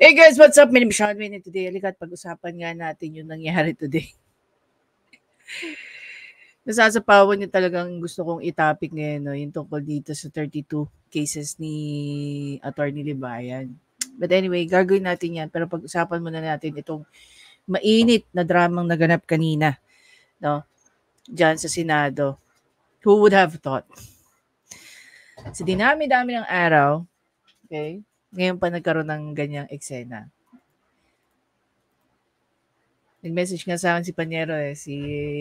Hey guys, what's up? My name is Sean Wayne and today, halika't pag-usapan nga natin yung nangyari today. Nasasapawan niyo talagang gusto kong i-topic ngayon, no? Yung tungkol dito sa 32 cases ni Attorney Libayan. But anyway, gagawin natin yan. Pero pag-usapan muna natin itong mainit na dramang naganap kanina, no? Diyan sa Senado. Who would have thought? Sa dinami-dami ng araw, okay? Ngayon pa nagkaroon ng ganyang eksena. Nag-message nga sa akin si Panyero si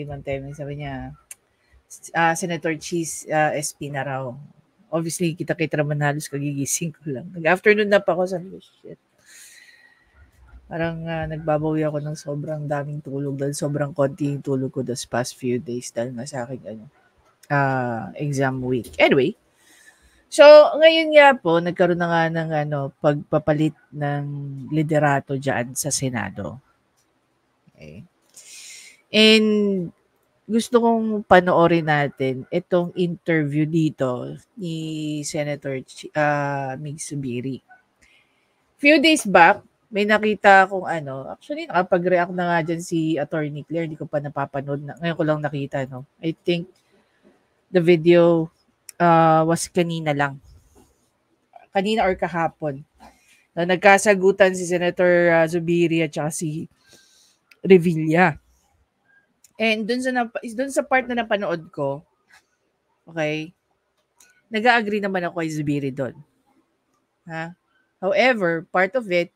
Mantemeng, sabi niya, Senator Cheese SP na raw. Obviously, kita-kita naman halos kagigising ko lang. Nag-afternoon nap ako, sabi ko, shit. Parang nagbabawi ako ng sobrang daming tulog dahil sobrang konti yung tulog ko this past few days dahil nga sa aking exam week. Anyway, so ngayon nga po, nagkaroon na nga ng pagpapalit ng liderato dyan sa Senado. Okay. And gusto kong panoorin natin itong interview dito ni Senator Mig Zubiri. Few days back, may nakita akong actually nakapag-react na nga dyan si Attorney Claire, hindi ko pa napapanood. Ngayon ko lang nakita, no? I think the video was kanina lang. Kanina or kahapon. Na nagkasagutan si Senator Zubiri at saka si Revilla. And dun sa part na napanood ko, okay, nag-agree naman ako kay Zubiri doon. Ha? However, part of it,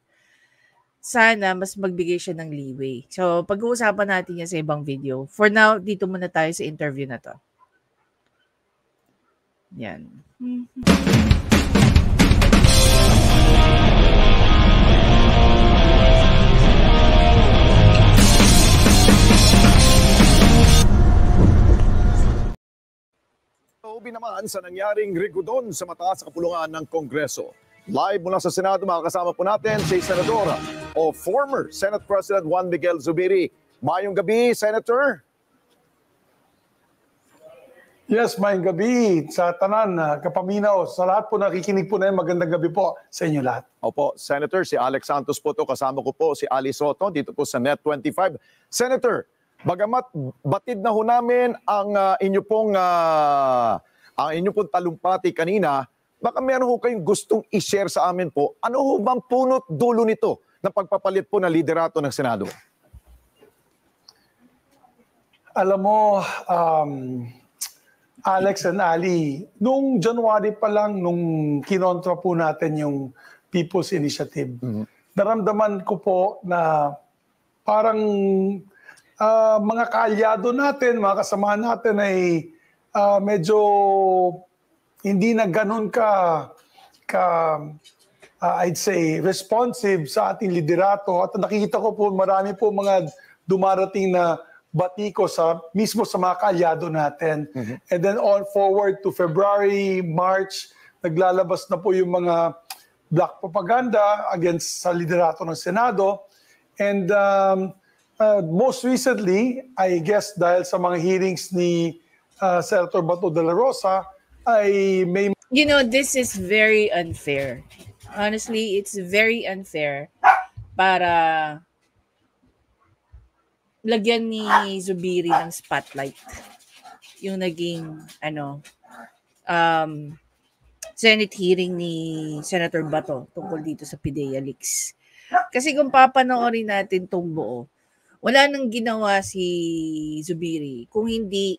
sana mas magbigay siya ng leeway. So, pag-uusapan natin yan sa ibang video. For now, dito muna tayo sa interview na to. Yan. Naman sa nangyaring rigudon sa mataas na kapulungan ng Kongreso. Live mula sa Senado, makakasama po natin si Senadora o former Senate President Juan Miguel Zubiri. Mayong gabi, Senator. Yes, mayong gabi sa tanan, kapaminaw. Sa lahat po nakikinig po na yun, magandang gabi po sa inyo lahat. Opo, Senator, si Alex Santos po to. Kasama ko po si Ali Soto dito po sa Net25. Senator, bagamat batid na ho namin ang inyo pong talumpati kanina, baka meron ho kayong gustong i-share sa amin po. Ano ho bang punot dulo nito na pagpapalit po ng liderato ng Senado? Alam mo, Alex and Ali, nung January pa lang, nung kinontra po natin yung People's Initiative, naramdaman ko po na parang mga kaalyado natin, mga kasama natin ay medyo hindi na ganun I'd say, responsive sa ating liderato. At nakikita ko po marami po mga dumarating na batiko mismo sa mga kaalyado natin. And then on forward to February, March, naglalabas na po yung mga black propaganda against sa liderato ng Senado. And most recently, I guess dahil sa mga hearings ni Senator Bato de la Rosa, ay may... You know, this is very unfair. Honestly, it's very unfair para lagyan ni Zubiri ng spotlight. Yung naging, Senate hearing ni Senator Bato tungkol dito sa PIDEA leaks. Kasi kung papanoorin natin itong buo, wala nang ginawa si Zubiri kung hindi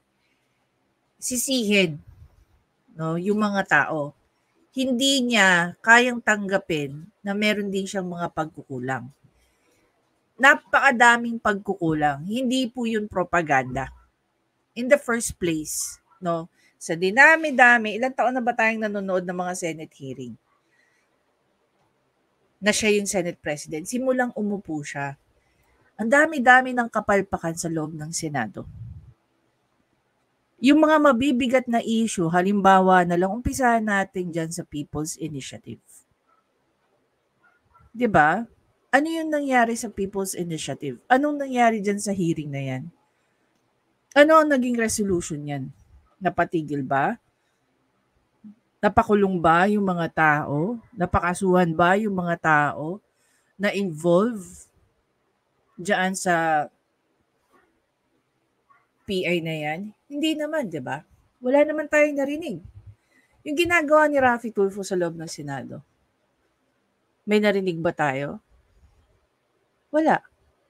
sisihin yung mga tao. Hindi niya kayang tanggapin na meron din siyang mga pagkukulang. Napakadaming pagkukulang. Hindi po yun propaganda. In the first place, sa dinami-dami, ilang taon na ba tayong nanonood ng mga Senate hearing? Na siya yung Senate President. Simulang umupo siya. Ang dami-dami ng kapalpakan sa loob ng Senado. Yung mga mabibigat na issue, halimbawa na lang umpisahan natin dyan sa People's Initiative. 'Di ba? Ano yung nangyari sa People's Initiative? Anong nangyari dyan sa hearing na yan? Ano ang naging resolution yan? Napatigil ba? Napakulong ba yung mga tao? Napakasuhan ba yung mga tao? na involve diyan sa PI na yan? Hindi naman, di ba? Wala naman tayong narinig. Yung ginagawa ni Raffy Tulfo sa loob ng Senado, may narinig ba tayo? Wala.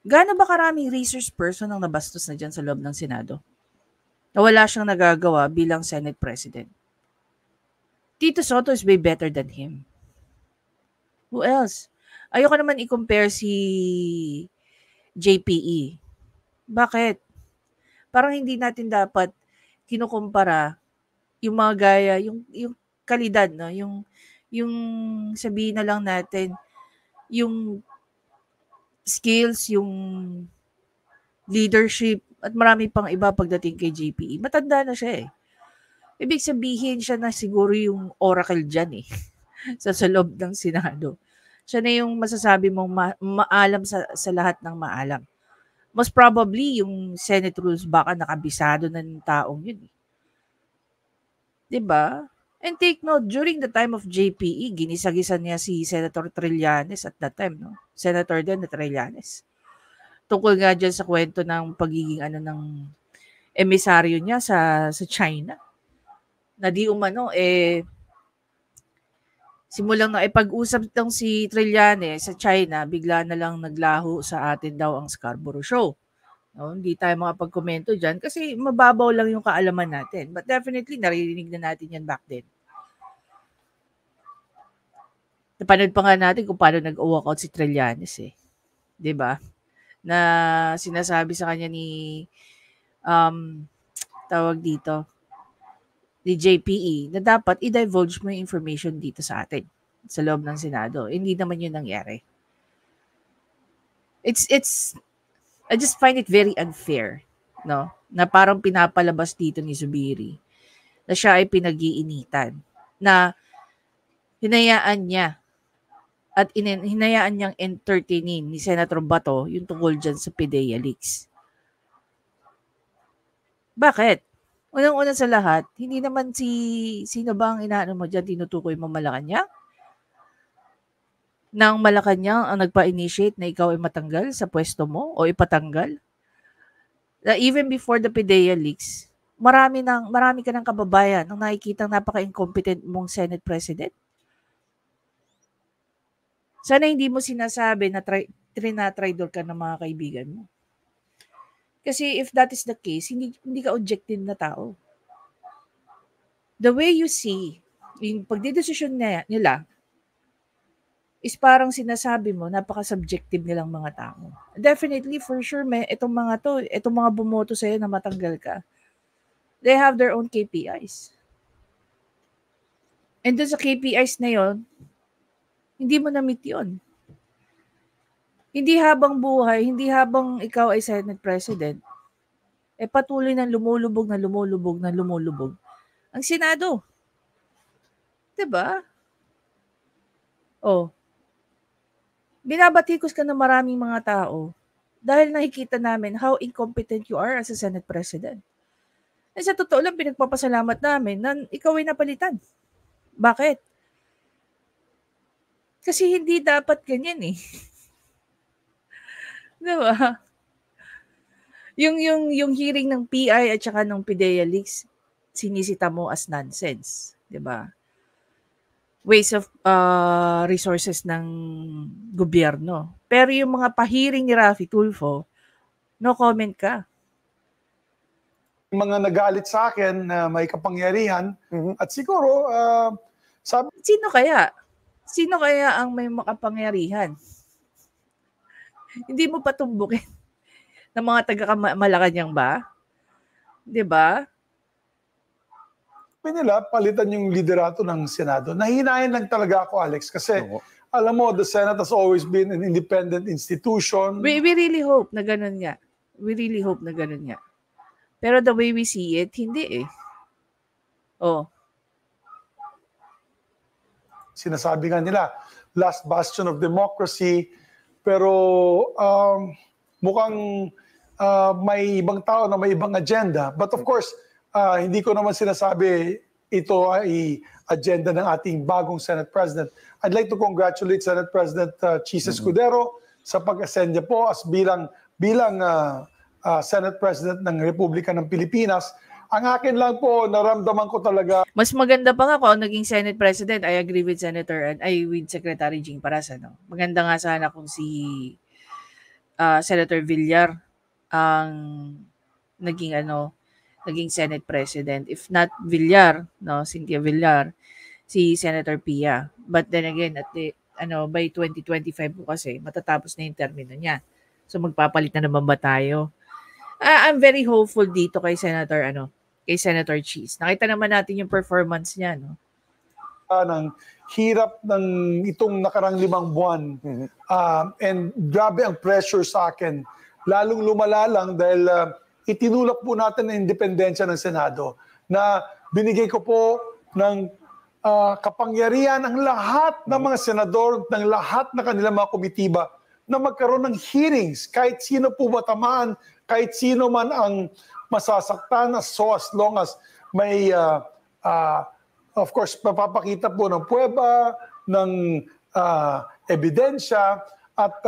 Gaano ba karaming resource person ang nabastos na dyan sa loob ng Senado? Na wala siyang nagagawa bilang Senate President. Tito Soto is way better than him. Who else? Ayoko naman i-compare si JPE. Bakit? Parang hindi natin dapat kinukumpara yung mga gaya, yung kalidad, no? Yung sabihin na lang natin, yung skills, yung leadership, at marami pang iba pagdating kay JPE. Matanda na siya eh. Ibig sabihin siya na siguro yung oracle dyan eh. sa loob ng Senado. Siya na yung masasabi mong maalam sa lahat ng maalam. Most probably, yung Senate rules baka nakabisado na ng taong yun. Diba? And take note, during the time of JPE, ginisagisan niya si Senator Trillanes at that time, no? Senator din na Trillanes. Tungkol nga dyan sa kwento ng pagiging ng emisaryo niya sa China. Na di umano, simulang na ipag-usap itong si Trillanes sa China, bigla na lang naglaho sa atin daw ang Scarborough Show. No, hindi tayo makapag-komento dyan kasi mababaw lang yung kaalaman natin. But definitely, naririnig na natin yan back then. Napanood pa nga natin kung paano nag-walk out si Trillanes eh. 'Di ba? Na sinasabi sa kanya ni tawag dito, ni JPE na dapat i-divulge mo yung information dito sa atin sa loob ng Senado. Hindi naman yun nangyari. I just find it very unfair, no? Na parang pinapalabas dito ni Zubiri na siya ay pinag-iinitan, na hinayaan niya at hinayaan niyang entertainin ni Senator Bato yung tungkol dyan sa PDEA leaks. Bakit? Unang-una sa lahat, hindi naman sino ba ang inaano mo dyan, tinutukoy mo Malacanang? Nang Malacanang ang nagpa-initiate na ikaw ay matanggal sa pwesto mo o ipatanggal? Even before the PDEA leaks, marami ka ng kababayan nang nakikitang napaka-incompetent mong Senate President. Sana hindi mo sinasabi na trinatraidor ka ng mga kaibigan mo. Kasi if that is the case, hindi ka objective na tao. The way you see, yung pagdidesisyon nila, is parang sinasabi mo, napaka-subjective nilang mga tao. Definitely, for sure, itong mga bumoto sa'yo na matanggal ka, they have their own KPIs. And dun sa KPIs na yon, hindi mo na-meet yun. Hindi habang buhay, hindi habang ikaw ay Senate President, patuloy na lumulubog ang Senado. Diba? Binabatikos ka ng maraming mga tao dahil nakikita namin how incompetent you are as a Senate President. At sa totoo lang, pinagpapasalamat namin na ikaw ay napalitan. Bakit? Kasi hindi dapat ganyan eh. Diba? Yung hearing ng PI at saka ng PDEA leaks, sinisita mo as nonsense. Diba? Waste of resources ng gobyerno. Pero yung mga pahiring ni Raffy Tulfo, no comment ka. Mga nagalit sa akin na may kapangyarihan at siguro sabi Sino kaya? Sino kaya ang may makapangyarihan? Hindi mo patumbukin ng mga taga-Malacanang ba? 'Di ba? nila palitan yung liderato ng Senado. Nahihinayan lang talaga ako, Alex, kasi alam mo, the Senate has always been an independent institution. We really hope na ganun nga. Pero the way we see it, hindi eh. Sinasabi nga nila, last bastion of democracy, pero mukhang may ibang tao na may ibang agenda. But of course, hindi ko naman sinasabi ito ay agenda ng ating bagong Senate President. I'd like to congratulate Senate President Chis Escudero sa pag-ascend niya po as bilang Senate President ng Republika ng Pilipinas. Ang akin lang po, naramdaman ko talaga. Mas maganda pa nga kung naging Senate President. I agree with with Secretary Jing Paras. Maganda nga sana kung si Senator Villar ang naging Senate President. If not Villar, Cynthia Villar, si Senator Pia. But then again, by 2025 po kasi, matatapos na yung termino niya. So magpapalit na naman ba tayo? I'm very hopeful dito kay Senator Chis. Nakita naman natin yung performance niya, no? Ng hirap ng itong nakarang 5 buwan. And grabe ang pressure sa akin. Lalong lumala lang dahil itinulak po natin ang independensya ng Senado na binigay ko po ng kapangyarihan ang lahat ng mga senador, ng lahat na kanilang mga komitiba na magkaroon ng hearings. Kahit sino po matamaan, kahit sino man ang masasaktan, as long as may, of course, papapakita po ng pruweba, ng ebidensya, at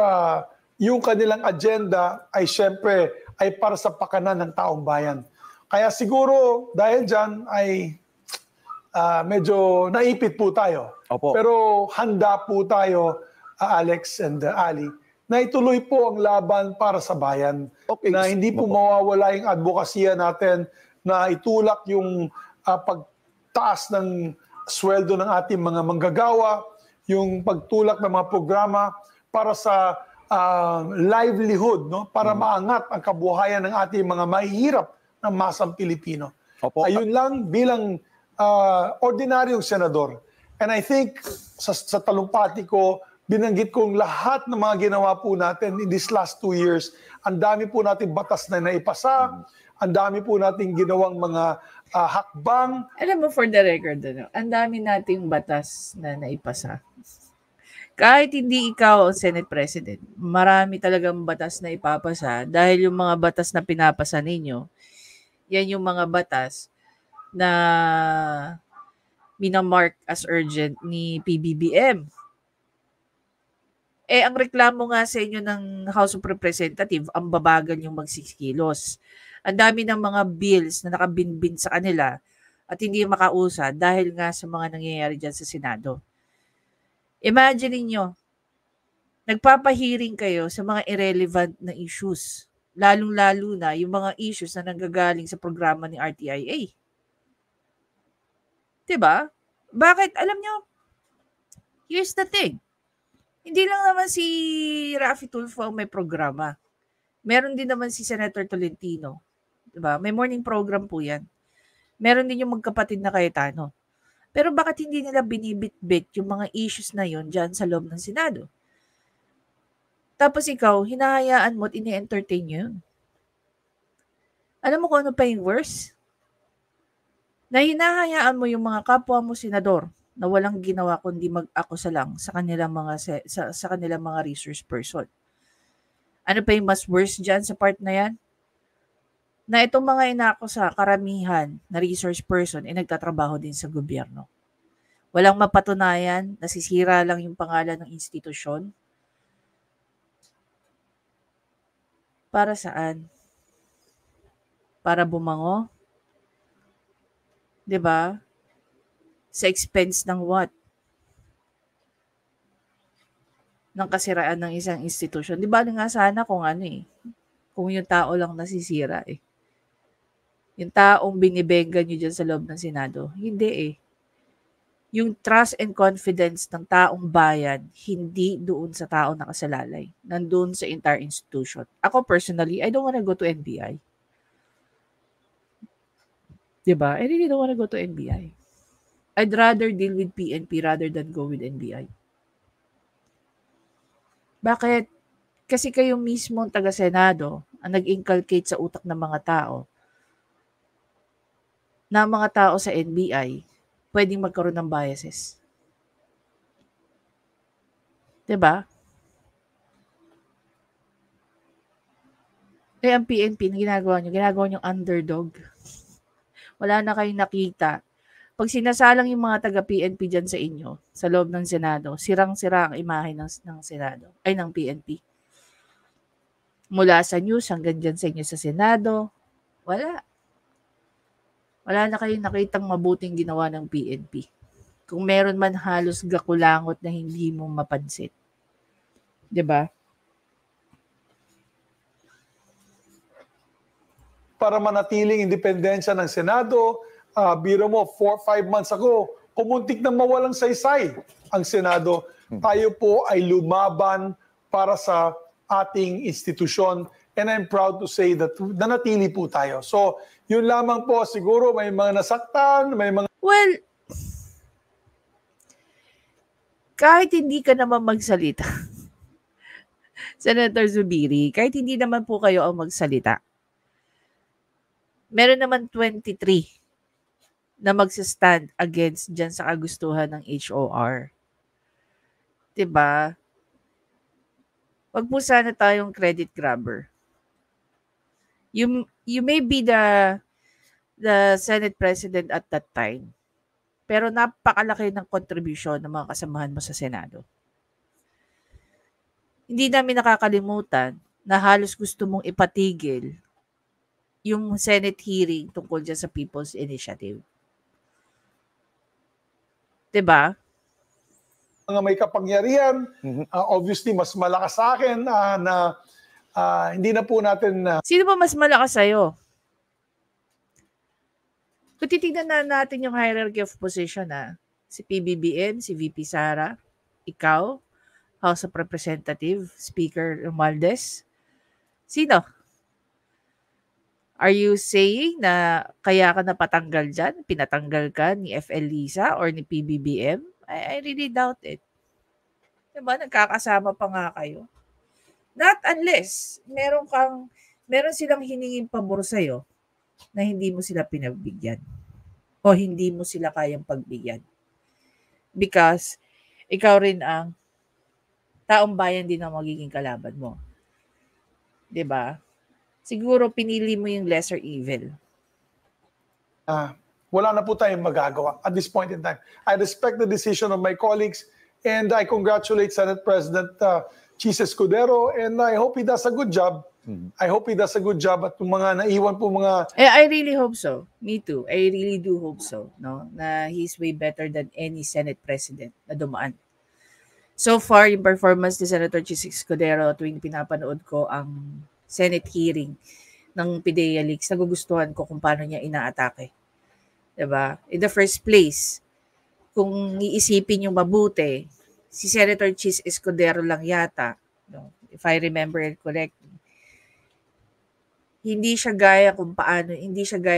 yung kanilang agenda ay syempre ay para sa pakanan ng taong bayan. Kaya siguro dahil dyan ay medyo naipit po tayo. Opo. Pero handa po tayo, Alex and Ali, na ituloy po ang laban para sa bayan. Okay. Na hindi po mawawala yung advokasya natin na itulak yung pagtaas ng sweldo ng ating mga manggagawa, yung pagtulak ng mga programa para sa livelihood, no? Para maangat ang kabuhayan ng ating mga mahihirap na masang Pilipino. Opo. Ayun lang bilang ordinaryong senador. And I think sa talumpati ko, binanggit kong lahat ng mga ginawa po natin in these last 2 years. Ang dami po natin batas na naipasa, ang dami po natin ginawang mga hakbang. Alam mo, for the record, ang dami nating batas na naipasa. Kahit hindi ikaw ang Senate President, marami talagang batas na ipapasa dahil yung mga batas na pinapasa ninyo, yan yung mga batas na minamark as urgent ni PBBM. Ang reklamo nga sa inyo ng House of Representatives, ang babagal yung magsikilos. Ang dami ng mga bills na nakabinbin sa kanila at hindi makausa dahil nga sa mga nangyayari dyan sa Senado. Imagine niyo, nagpapahiring kayo sa mga irrelevant na issues. Lalong-lalo na yung mga issues na nanggagaling sa programa ni RTIA. Diba? Bakit? Alam niyo, here's the thing. Hindi lang naman si Raffy Tulfo ang may programa. Meron din naman si Senator Tolentino. Diba? May morning program po yan. Meron din yung magkapatid na Cayetano. Pero bakit hindi nila binibit-bit yung mga issues na yon dyan sa loob ng Senado? Tapos ikaw, hinahayaan mo at ini-entertain nyo yun. Alam mo kung ano pa yung worse? Na hinahayaan mo yung mga kapwa mo senador na walang ginawa kundi mag-akusa lang sa kanilang mga resource person. Ano pa yung mas worse dyan sa part na yan? Na itong mga inakusa, karamihan na resource person ay nagtatrabaho din sa gobyerno. Walang mapatunayan, nasisira lang yung pangalan ng institusyon. Para saan? Para bumango? 'Di ba? Sa expense ng what? Ng kasiraan ng isang institusyon. Di ba nga sana kung kung yung tao lang nasisira Yung taong binibenga nyo dyan sa loob ng Senado. Hindi Yung trust and confidence ng taong bayan, hindi doon sa tao nakasalalay. Nandun sa entire institution. Ako personally, I don't wanna go to NBI. Diba? I really don't wanna go to NBI. I'd rather deal with PNP rather than go with NBI. Bakit? Kasi kayo mismo ang taga-Senado ang nag-inculcate sa utak ng mga tao na mga tao sa NBI pwedeng magkaroon ng biases. Diba? Ang PNP, ginagawa nyo underdog. Wala na kayong nakita. pag sinasalang yung mga taga-PNP dyan sa inyo, sa loob ng Senado, sirang-sira ang imahe ng Senado, ay ng PNP. Mula sa news hanggang dyan sa inyo sa Senado, wala. Wala na kayong nakitang mabuting ginawa ng PNP. Kung meron man halos gakulangot na hindi mo mapansin. 'Di ba? Para manatiling independensya ng Senado, biro mo, 4-5 months ago, pumuntik na mawalang saysay ang Senado. Tayo po ay lumaban para sa ating institusyon, and I'm proud to say that nanatili po tayo. So, yun lamang po, siguro may mga nasaktan, may mga... Well, kahit hindi ka naman magsalita, Senator Zubiri, kahit hindi naman po kayo ang magsalita, meron naman 23 na magsastand against dyan sa kagustuhan ng HOR. 'Di ba? Wag po sana tayong credit grabber. You may be the Senate President at that time, pero napakalaki ng contribution ng mga kasamahan mo sa Senado. Hindi namin nakakalimutan na halos gusto mong ipatigil yung Senate hearing tungkol dyan sa People's Initiative. 'Di ba? mga may kapangyarihan, obviously mas malakas sa akin na hindi na po natin... Sino ba mas malakas sa'yo? Kung titignan na natin yung hierarchy of position, si PBBM, si VP Sara, ikaw, House of Representative, Speaker Romualdez, sino? Are you saying na kaya ka napatanggal dyan? Pinatanggal ka ni FL Lisa or ni PBBM? I really doubt it. Diba? Nagkakasama pa nga kayo. Not unless meron silang hiningin pabor sa'yo na hindi mo sila pinagbigyan o hindi mo sila kayang pagbigyan. Because ikaw rin ang taong bayan din ang magiging kalaban mo. 'Di ba? Siguro pinili mo yung lesser evil. Wala na po tayong magagawa at this point in time. I respect the decision of my colleagues and I congratulate Senate President Chis Escudero and I hope he does a good job. I hope he does a good job at yung mga naiwan po mga... I really hope so. Me too. I really do hope so. No? Na he's way better than any Senate President na dumaan. So far, yung performance ni Senator Chis Escudero tuwing pinapanood ko ang Senate hearing ng PIDEA Leaks, nagugustuhan ko kung paano niya inaatake. Diba? In the first place, kung iisipin yung mabuti, si Senator Chis Escudero lang yata, no? If I remember it correctly, hindi siya gaya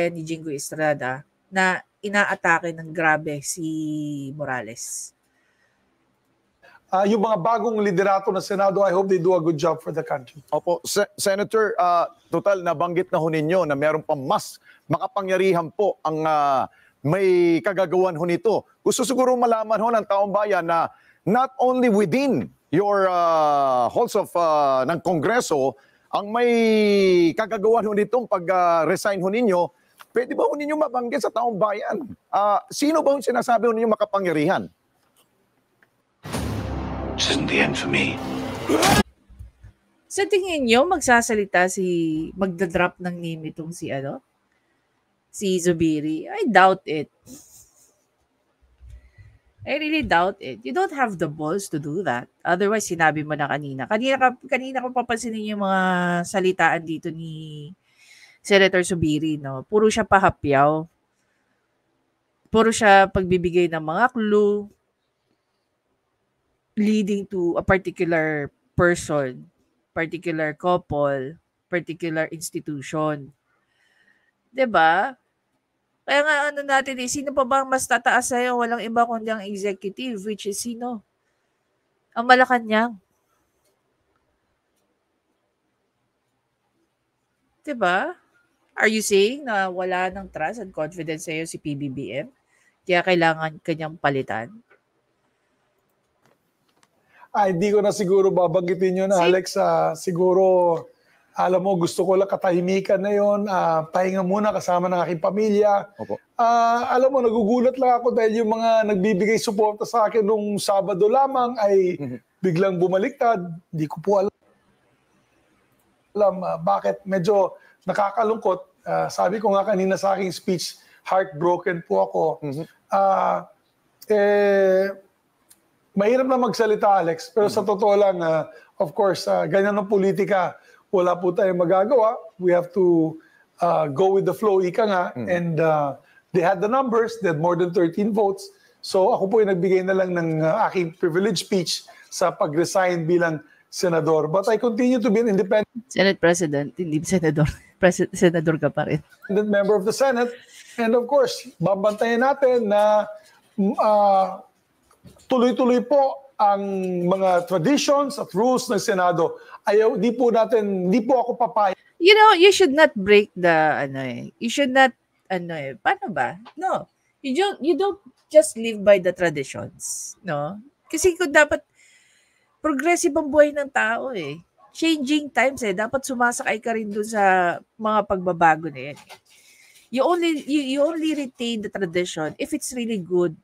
ni Jingo Estrada na inaatake ng grabe si Morales. Yung mga bagong liderato ng Senado, I hope they do a good job for the country. Opo, Senator, total nabanggit na ho ninyo na meron pa mas makapangyarihan po ang may kagagawan ho nito. Gusto siguro malaman ho ng taong bayan na not only within your halls of ng Kongreso, ang may kagagawan ho nitong pag-resign ho ninyo, pwede ba ho ninyo mabanggit sa taong bayan? Sino ba yung sinasabi ho ninyo makapangyarihan? This isn't the end for me. Sa tingin nyo, magdadrop ng name itong si Zubiri? I doubt it. I really doubt it. You don't have the balls to do that. Otherwise, sinabi mo na kanina. Kanina ko papansinin yung mga salitaan dito ni Senator Zubiri, no? Puro siya pahapyaw. Puro siya pagbibigay ng mga clue leading to a particular person, particular couple, particular institution. 'Di ba? Kaya nga natin sino pa ba ang mas tataas sa'yo? Walang iba kundi ang executive, which is sino? Ang Malacanang. 'Di ba? Are you saying na wala ng trust and confidence sa'yo si PBBM? Kaya kailangan kanyang palitan? Hindi ko na siguro babanggitin yun, Alex. Siguro Alam mo, gusto ko lang katahimikan na yon, pahinga muna kasama ng aking pamilya. Opo. Alam mo, nagugulat lang ako dahil yung mga nagbibigay suporta sa akin nung Sabado lamang ay biglang bumaliktad. Hindi ko po alam bakit. Medyo nakakalungkot. Sabi ko nga kanina sa aking speech, heartbroken po ako. Mahirap na magsalita, Alex, pero sa totoo lang, of course, ganyan ng politika, wala po tayong magagawa. We have to go with the flow, ika nga. And they had the numbers, they had more than 13 votes. So ako po yung nagbigay na lang ng aking privilege speech sa pag-resign bilang senador. But I continue to be an independent Senate President, hindi senador. Senador ka pa rin. member of the Senate. And of course, babantayan natin na tuloy-tuloy po ang mga traditions at rules ng Senado. Di po ako papayag. You know, you should not break the, you should not, paano ba? No. You don't just live by the traditions. No? Kasi kung dapat, progressive ang buhay ng tao eh. Changing times eh. Dapat sumasakay ka rin dun sa mga pagbabago na yan. You only retain the tradition if it's really good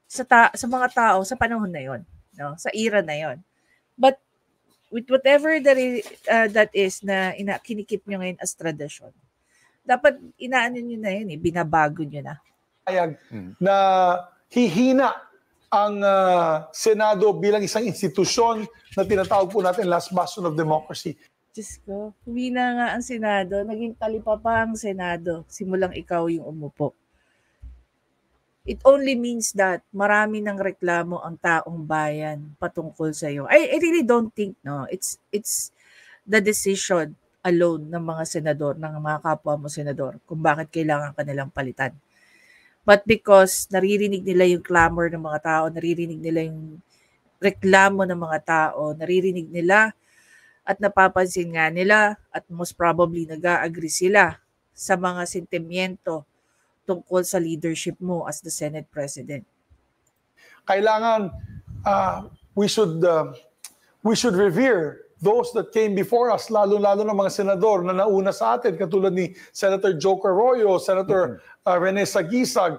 sa mga tao sa panahon na yon, no? Sa era na yon. But with whatever that is na kinikip nyo ngayon as tradition, dapat inaano nyo na yun eh, binabago nyo na. Na hihina ang Senado bilang isang institusyon na tinatawag po natin last bastion of democracy. Diyos ko, humina nga ang Senado, naging talipapa ang Senado, simulang ikaw yung umupo. It only means that marami ng reklamo ang taong bayan patungkol sa iyo. I really don't think, no, it's the decision alone ng mga senador, ng mga kapwa mo senador, kung bakit kailangan kanilang palitan. But because naririnig nila yung clamor ng mga tao, naririnig nila yung reklamo ng mga tao, naririnig nila at napapansin nga nila at most probably nag-a-agree sila sa mga sentimiento tungkol sa leadership mo as the Senate President. Kailangan we should revere those that came before us, lalo-lalo ng mga senador na nauna sa atin, katulad ni Senator Joker Arroyo, Senator Rene Sagisag,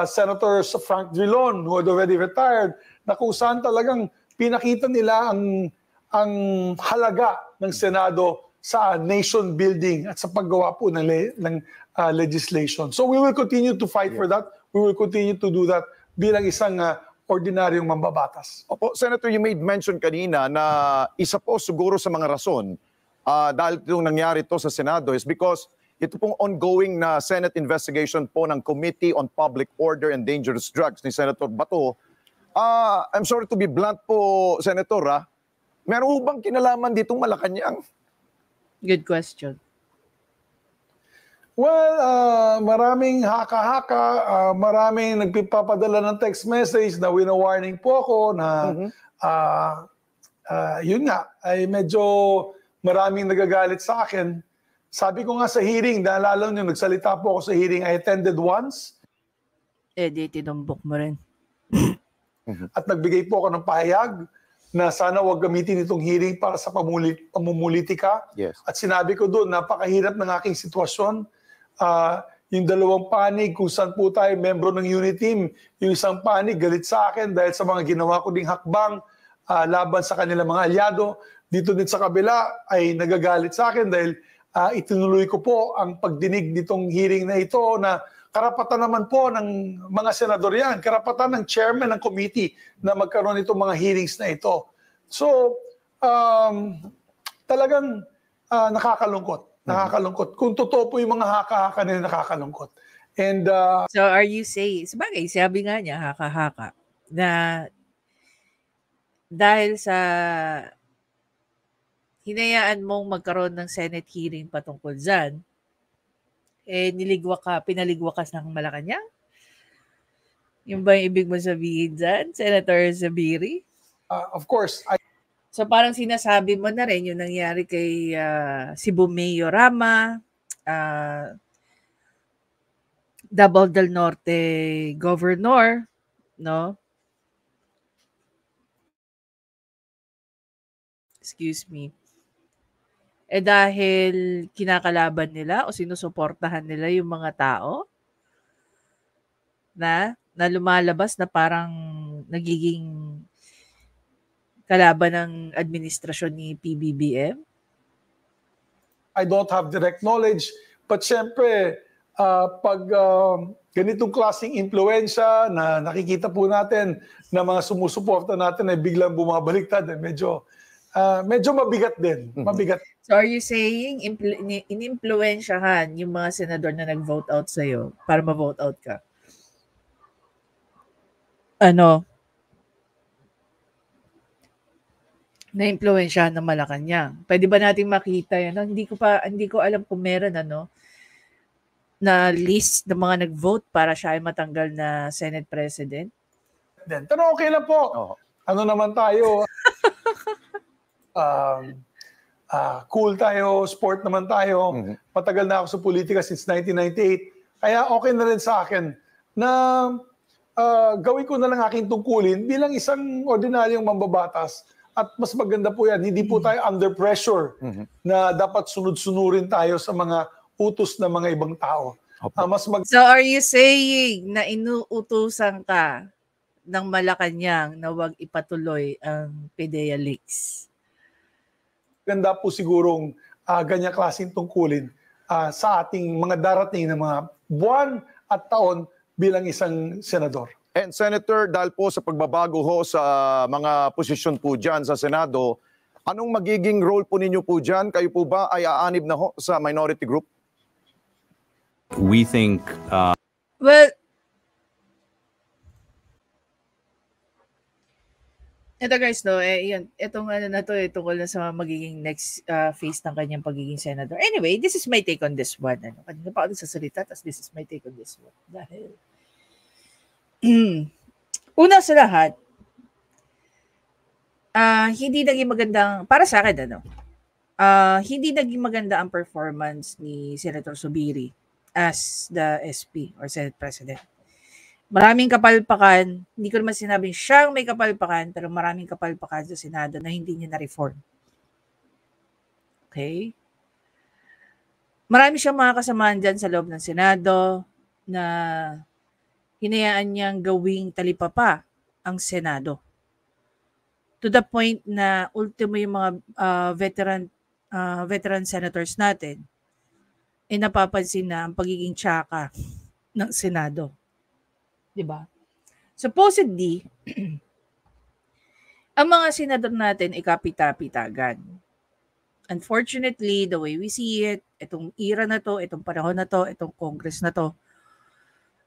Senator Frank Drilon, who had already retired, na kung saan talagang pinakita nila ang halaga ng Senado sa nation building at sa paggawa po ng legislation. So we will continue to fight for that. We will continue to do that bilang isang ordinaryong mambabatas. Opo, Senator, you made mention kanina na isa po siguro sa mga rason dahil itong nangyari to sa Senado is because ito pong ongoing na Senate investigation po ng Committee on Public Order and Dangerous Drugs ni Senator Bato. I'm sorry to be blunt po, Senator, meron bang kinalaman ditong Malacanang? Good question. Well, maraming haka-haka, maraming nagpipapadala ng text message na wina-warning po ako na yun nga, ay medyo maraming nagagalit sa akin. Sabi ko nga sa hearing, naalala nyo, nagsalita po ako sa hearing, I attended once. Di tinumbok mo rin. At nagbigay po ako ng pahayag na sana wag gamitin itong hearing para sa pamumulitika. Yes. At sinabi ko doon, napakahirap ng aking sitwasyon. Yung dalawang panig kung saan po tayo membro ng unit team, yung isang panig galit sa akin dahil sa mga ginawa ko ding hakbang laban sa kanilang mga alyado. Dito din sa kabila ay nagagalit sa akin dahil itinuloy ko po ang pagdinig nitong hearing na ito na karapatan naman po ng mga senador yan, karapatan ng chairman ng committee na magkaroon itong mga hearings na ito. So, talagang nakakalungkot. Nakakalungkot. Kung totoo po yung mga haka-haka na nakakalungkot. And so are you saying, sabagay, sabi nga niya, haka-haka, na dahil sa hinayaan mong magkaroon ng Senate hearing patungkol dyan, pinaligwa ka ng Malacanang? Yung ba yung ibig mo sabihin dyan, Senator Zubiri? of course, So parang sinasabi mo na rin yung nangyari kay Cebu Mayor Rama, Davao del Norte Governor, no? Excuse me. dahil kinakalaban nila o sinusuportahan nila yung mga tao na lumalabas na parang nagiging kalaban ng administrasyon ni PBBM? I don't have direct knowledge, but syempre, pag ganitong klaseng impluensya na nakikita po natin na mga sumusuporta natin ay biglang bumabaliktad, medyo mabigat din. Mabigat. So are you saying inimpluwensyahan yung mga senador na nag-vote out sa'yo para ma-vote out ka? Na-impluwensyahan ng Malacanang. Pwede ba nating makita yan? Hindi ko alam kung meron na list ng mga nag-vote para siya ay matanggal na Senate President. Pero okay lang po. Ano naman tayo? Cool tayo, sport naman tayo. Matagal na ako sa politika since 1998. Kaya okay na rin sa akin na gawin ko na lang aking tungkulin bilang isang ordinaryong mambabatas. At mas maganda po yan, hindi po tayo under pressure na dapat sunod-sunurin tayo sa mga utos ng mga ibang tao. So are you saying na inuutusan ka ng Malacanang na huwag ipatuloy ang PDEA leaks? Ganda po sigurong ganyang klaseng tungkulin sa ating mga darating na mga buwan at taon bilang isang senador. And Senator, dahil po sa pagbabago ho sa mga posisyon po dyan sa Senado, anong magiging role po ninyo po dyan? Kayo po ba ay aanib na ho sa minority group? We think... Well, ito guys, yun, itong na to, tungkol na sa magiging next phase ng kanyang pagiging senador. Anyway, this is my take on this one. Kanina pa ako sasalita, tapos this is my take on this one. Dahil, una sa lahat, hindi naging magandang, para sa akin, hindi naging maganda ang performance ni Senator Zubiri as the SP or Senate President. Maraming kapalpakan, hindi ko naman sinabing siyang may kapalpakan, pero maraming kapalpakan sa Senado na hindi niya na-reform. Okay? Marami siyang mga kasamaan dyan sa loob ng Senado na hinayaan niyang gawing talipapa ang Senado. To the point na ultimo yung mga veteran senators natin ay napapansin na ang pagiging tsaka ng Senado. Diba? Supposedly, ang mga senador natin ay kapita-pitagan. Unfortunately, the way we see it, itong era na to, itong panahon na to, itong Congress na to,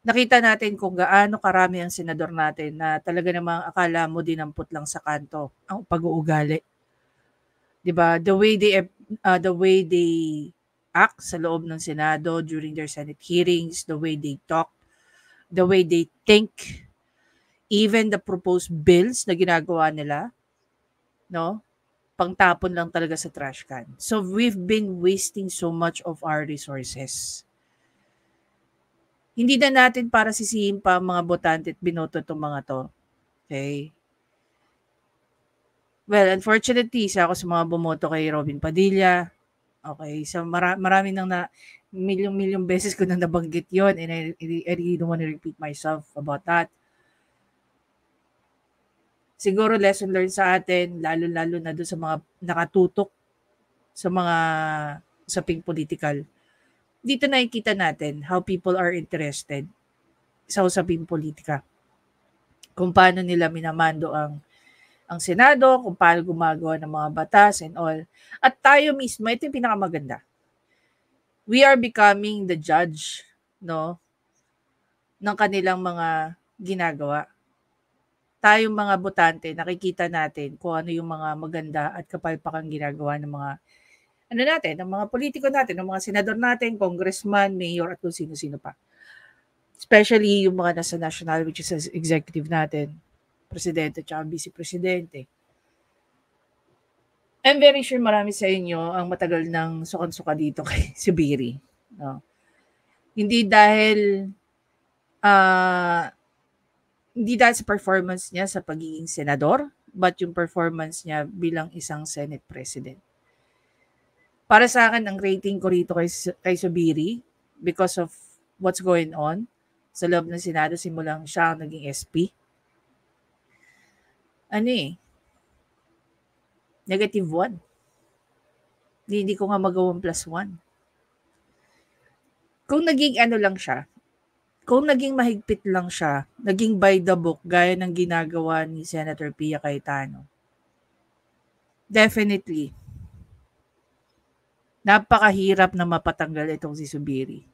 nakita natin kung gaano karami ang senador natin na talaga namang akala mo dinampot lang sa kanto ang pag-uugali. 'Di ba? The way they act sa loob ng Senado during their Senate hearings, the way they talk, the way they think, even the proposed bills na ginagawa nila, no? Pangtapon lang talaga sa trash can. So we've been wasting so much of our resources. Hindi na natin para sisihin pa mga botante at binoto itong mga to. Okay? Well, unfortunately, isa ako sa mga bumoto kay Robin Padilla. Okay? So marami nang milyong beses ko nang nabanggit yon, and I really don't want to repeat myself about that. Siguro lesson learned sa atin, lalo-lalo na doon sa mga nakatutok sa mga usaping political. Dito nakikita natin how people are interested sa usaping politika. Kung paano nila minamando ang Senado, kung paano gumagawa ng mga batas and all. At tayo mismo, ito yung pinakamaganda. We are becoming the judge, no, ng kanilang mga ginagawa. Tayong mga botante, nakikita natin kung ano yung mga maganda at kapalpakang ginagawa ng mga ng mga politiko natin, ng mga senador natin, congressman, mayor, at kung sino-sino pa. Especially yung mga nasa national, which is executive natin, presidente at vice presidente. I'm very sure marami sa inyo ang matagal ng sukan-suka dito kay Zubiri. No? Hindi dahil sa performance niya sa pagiging senador, but yung performance niya bilang isang Senate President. Para sa akin, ang rating ko rito kay Zubiri, because of what's going on sa loob ng Senado, simulang siya ang naging SP. -1. Hindi ko nga magawang +1. Kung naging lang siya, kung naging mahigpit lang siya, naging by the book, gaya ng ginagawa ni Senator Pia Cayetano, definitely, napakahirap na mapatanggal itong si Zubiri.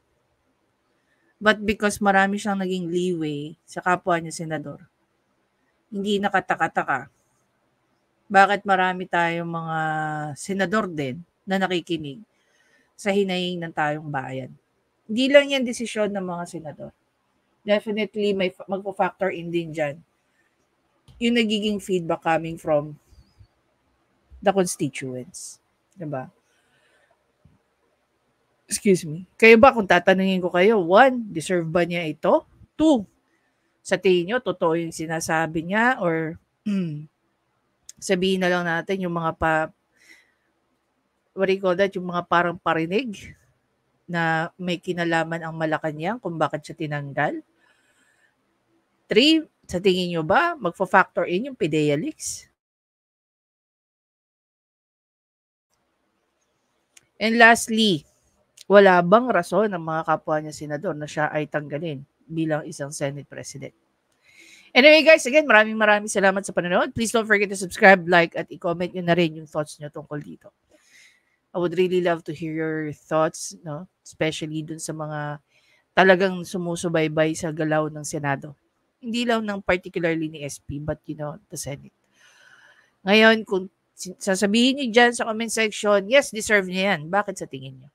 But because marami siyang naging leeway sa kapwa niya senador, hindi nakataka-taka bakit marami tayong mga senador din na nakikinig sa hinahing ng tayong bayan. Hindi lang yan desisyon ng mga senador. Definitely may magpo-factor in din dyan yung nagiging feedback coming from the constituents. Diba? Excuse me. Kayo ba, kung tatanungin ko kayo, 1, deserve ba niya ito? 2, sa tingin nyo, totoo yung sinasabi niya? Or sabihin na lang natin yung mga yung mga parang parinig na may kinalaman ang Malacanang kung bakit siya tinanggal? 3, sa tingin nyo ba, magfa-factor in yung PIDEA leaks? And lastly, wala bang rason ng mga kapwa niya senador na siya ay tanggalin bilang isang Senate President? Anyway guys, again, maraming salamat sa panonood. Please don't forget to subscribe, like, at i-comment nyo na rin yung thoughts nyo tungkol dito. I would really love to hear your thoughts, no? Especially dun sa mga talagang sumusubaybay sa galaw ng Senado. Hindi lang ng particularly ni SP, but the Senate. Ngayon, kung sasabihin niyo dyan sa comment section, yes, deserve niya yan. Bakit sa tingin niyo?